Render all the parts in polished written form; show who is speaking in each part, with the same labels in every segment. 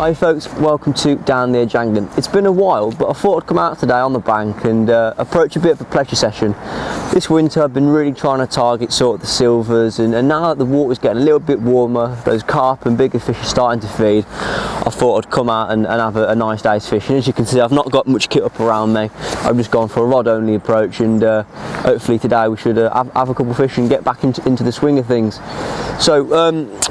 Speaker 1: Hi folks, welcome to Down the Edge Angling. It's been a while, but I thought I'd come out today on the bank and approach a bit of a pleasure session. This winter I've been really trying to target sort of the silvers, and now that the water's getting a little bit warmer, those carp and bigger fish are starting to feed, I thought I'd come out and have a nice day's fishing. As you can see, I've not got much kit up around me. I've just gone for a rod only approach, and hopefully today we should have a couple of fish and get back into the swing of things. So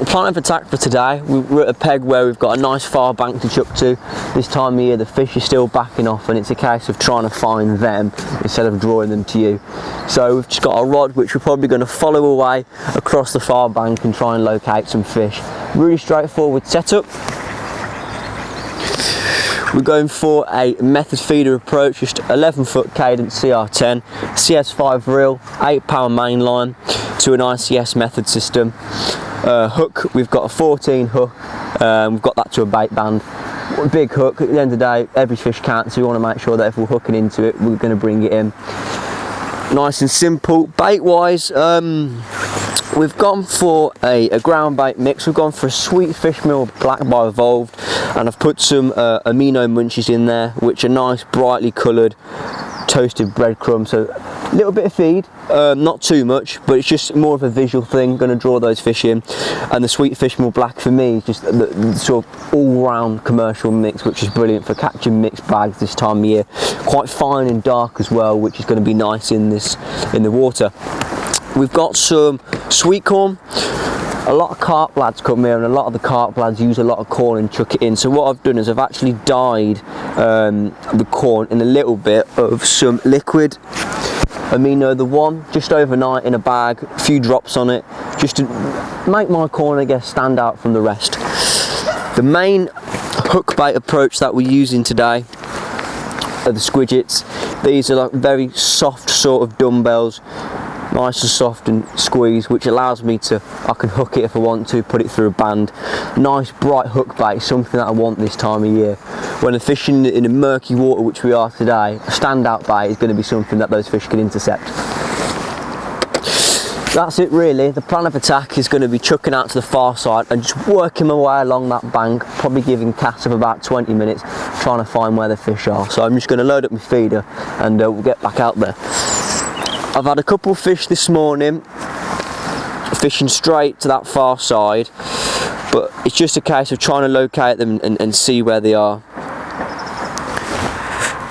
Speaker 1: plan of attack for today, we're at a peg where we've got a nice far bank to chuck to. This time of year the fish are still backing off, and it's a case of trying to find them instead of drawing them to you. So we've just got a rod which we're probably going to follow away across the far bank and try and locate some fish. Really straightforward setup. We're going for a method feeder approach, just 11-foot cadence CR10, CS5 reel, 8-pound main line to an ICS method system. Hook, we've got a 14 hook, we've got that to a bait band. Big hook, at the end of the day every fish counts, so we want to make sure that if we're hooking into it we're going to bring it in. Nice and simple. Bait wise, we've gone for a ground bait mix. We've gone for a sweet fish meal black by Evolved, and I've put some amino munchies in there, which are nice brightly coloured toasted breadcrumbs. So a little bit of feed, not too much, but it's just more of a visual thing, going to draw those fish in. And the sweet fish meal black for me is just the sort of all-round commercial mix, which is brilliant for catching mixed bags this time of year. Quite fine and dark as well, which is going to be nice in the water. We've got some sweet corn. A lot of carp lads come here, and a lot of the carp lads use a lot of corn and chuck it in. So what I've done is I've actually dyed the corn in a little bit of some liquid amino the one, just overnight in a bag, a few drops on it, just to make my corn, I guess, stand out from the rest. The main hook bait approach that we're using today are the squidgets. These are like very soft sort of dumbbells, nice and soft and squeeze, which allows me to, I can hook it if I want to, put it through a band. Nice bright hook bait, something that I want this time of year. When they're fishing in a murky water, which we are today, a standout bait is going to be something that those fish can intercept. That's it really. The plan of attack is going to be chucking out to the far side and just working my way along that bank, probably giving casts of about 20 minutes, trying to find where the fish are. So I'm just going to load up my feeder and we'll get back out there. I've had a couple of fish this morning, fishing straight to that far side, but it's just a case of trying to locate them and see where they are.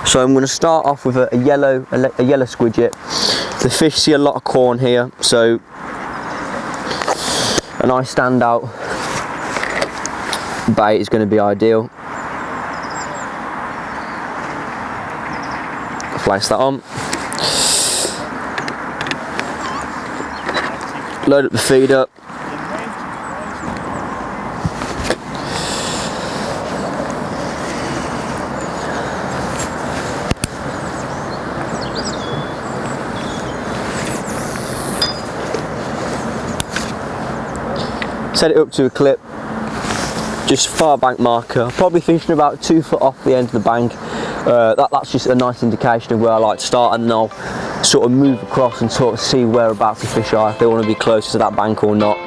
Speaker 1: So I'm going to start off with a yellow squidget. The fish see a lot of corn here, so a nice standout bait is going to be ideal. Place that on. Load up the feed up. Set it up to a clip, just far bank marker, probably fishing about 2 foot off the end of the bank. That's just a nice indication of where I like to start, and then I'll sort of move across and sort of see whereabouts the fish are, if they want to be closer to that bank or not.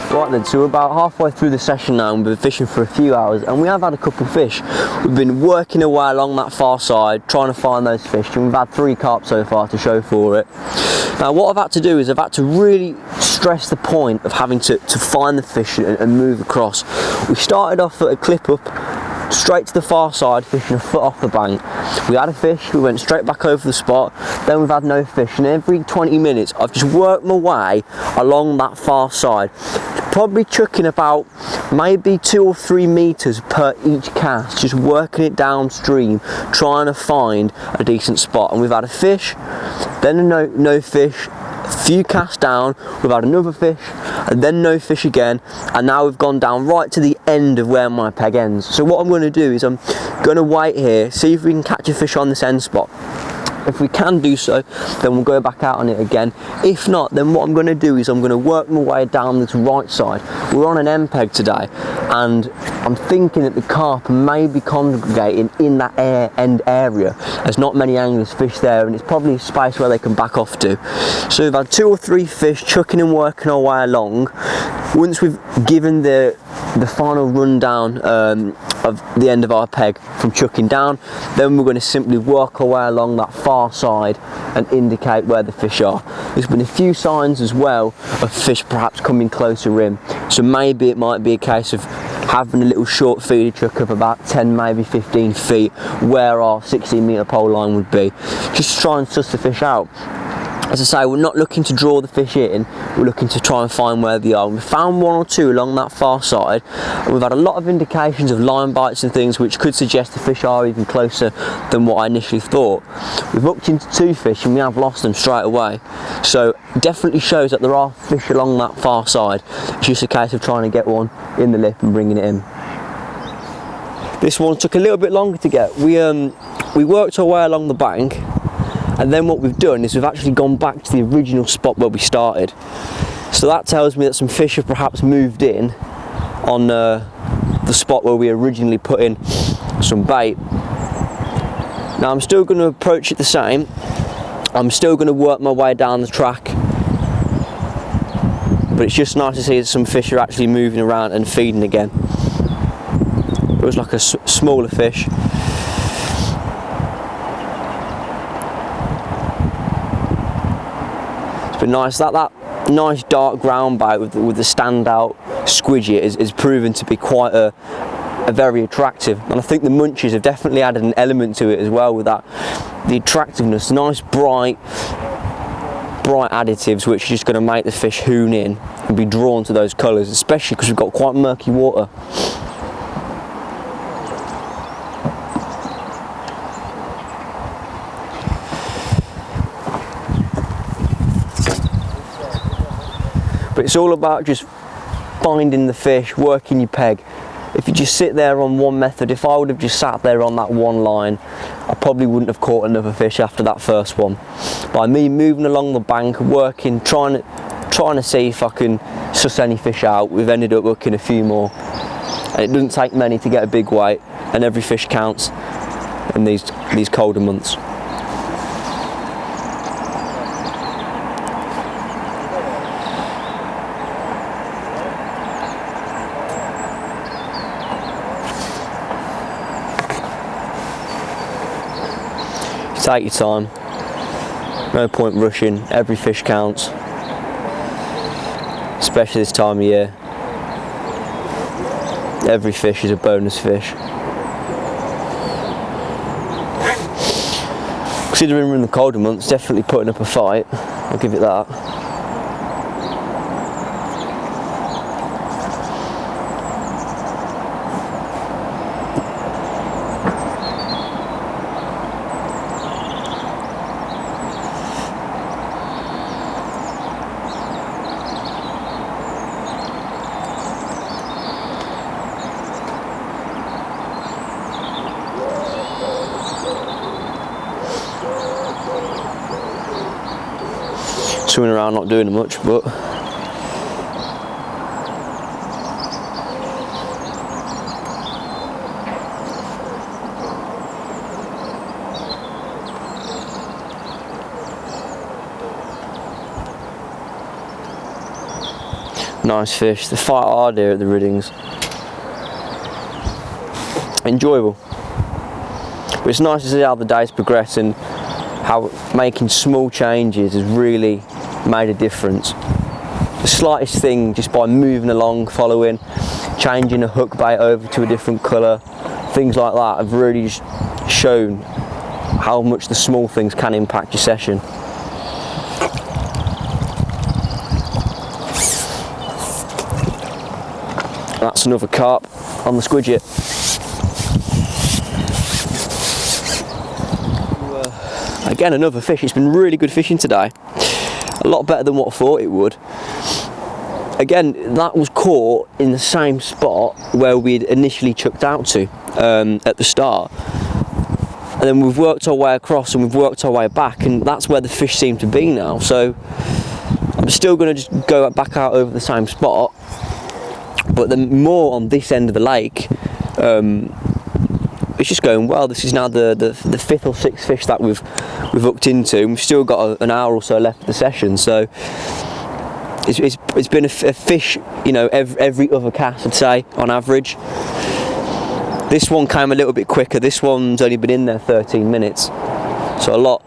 Speaker 1: Right then, so we're about halfway through the session now, and we've been fishing for a few hours, and we have had a couple of fish. We've been working away along that far side, trying to find those fish, and we've had 3 carp so far to show for it. Now what I've had to do is I've had to really stress the point of having to find the fish and move across. We started off at a clip up straight to the far side, fishing a foot off the bank. We had a fish, we went straight back over the spot, then we've had no fish, and every 20 minutes I've just worked my way along that far side, probably chucking about maybe 2 or 3 meters per each cast, just working it downstream, trying to find a decent spot. And we've had a fish, then a no fish, a few casts down, we've had another fish, and then no fish again, and now we've gone down right to the end of where my peg ends. So what I'm going to do is I'm going to wait here, see if we can catch a fish on this end spot. If we can do so, then we'll go back out on it again. If not, then what I'm going to do is I'm going to work my way down this right side. We're on an M peg today, and I'm thinking that the carp may be congregating in that end area. There's not many anglers fish there, and it's probably a space where they can back off to. So we've had 2 or 3 fish chucking and working our way along. Once we've given the final rundown of the end of our peg from chucking down, then we're going to simply work our way along that far side and indicate where the fish are. There's been a few signs as well of fish perhaps coming closer in, so maybe it might be a case of having a little short feeder chuck of about 10, maybe 15 feet where our 16-metre pole line would be, just to try and suss the fish out. As I say, we're not looking to draw the fish in, we're looking to try and find where they are. We've found 1 or 2 along that far side, and we've had a lot of indications of line bites and things which could suggest the fish are even closer than what I initially thought. We've hooked into 2 fish and we have lost them straight away, so definitely shows that there are fish along that far side. It's just a case of trying to get one in the lip and bringing it in. This one took a little bit longer to get. We worked our way along the bank, and then what we've done is we've actually gone back to the original spot where we started. So that tells me that some fish have perhaps moved in on the spot where we originally put in some bait. Now I'm still going to approach it the same. I'm still going to work my way down the track, but it's just nice to see that some fish are actually moving around and feeding again. It was like a smaller fish. But nice, that nice dark ground bait with the standout squidgy is proven to be quite a very attractive, and I think the munchies have definitely added an element to it as well with that, the attractiveness, nice bright additives which are just going to make the fish hoon in and be drawn to those colours, especially because we've got quite murky water. But it's all about just finding the fish, working your peg. If you just sit there on one method, if I would have just sat there on that one line, I probably wouldn't have caught another fish after that first one. By me moving along the bank, working, trying to see if I can suss any fish out, we've ended up hooking a few more. And it doesn't take many to get a big weight, and every fish counts in these colder months. Take your time, no point rushing, every fish counts, especially this time of year. Every fish is a bonus fish. Considering we're in the colder months, definitely putting up a fight, I'll give it that. Swimming around not doing much, but nice fish. They fight hard here at the Riddings. Enjoyable. But it's nice to see how the days progress and how making small changes has really made a difference. The slightest thing, just by moving along, following, changing a hook bait over to a different colour, things like that have really just shown how much the small things can impact your session. That's another carp on the squidget. Again, another fish. It's been really good fishing today. A lot better than what I thought it would. Again, that was caught in the same spot where we'd initially chucked out to at the start. And then we've worked our way across and we've worked our way back, and that's where the fish seem to be now. So I'm still going to just go back out over the same spot, but then more on this end of the lake. It's just going well. This is now the fifth or sixth fish that we've hooked into, and we've still got an hour or so left of the session. So it's been a fish, you know, every other cast, I'd say, on average. This one came a little bit quicker. This one's only been in there 13 minutes, so a lot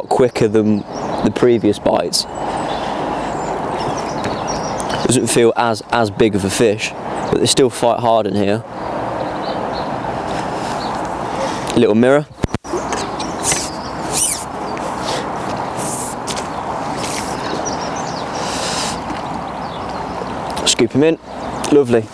Speaker 1: quicker than the previous bites. Doesn't feel as big of a fish, but they still fight hard in here. Little mirror. Scoop him in. Lovely.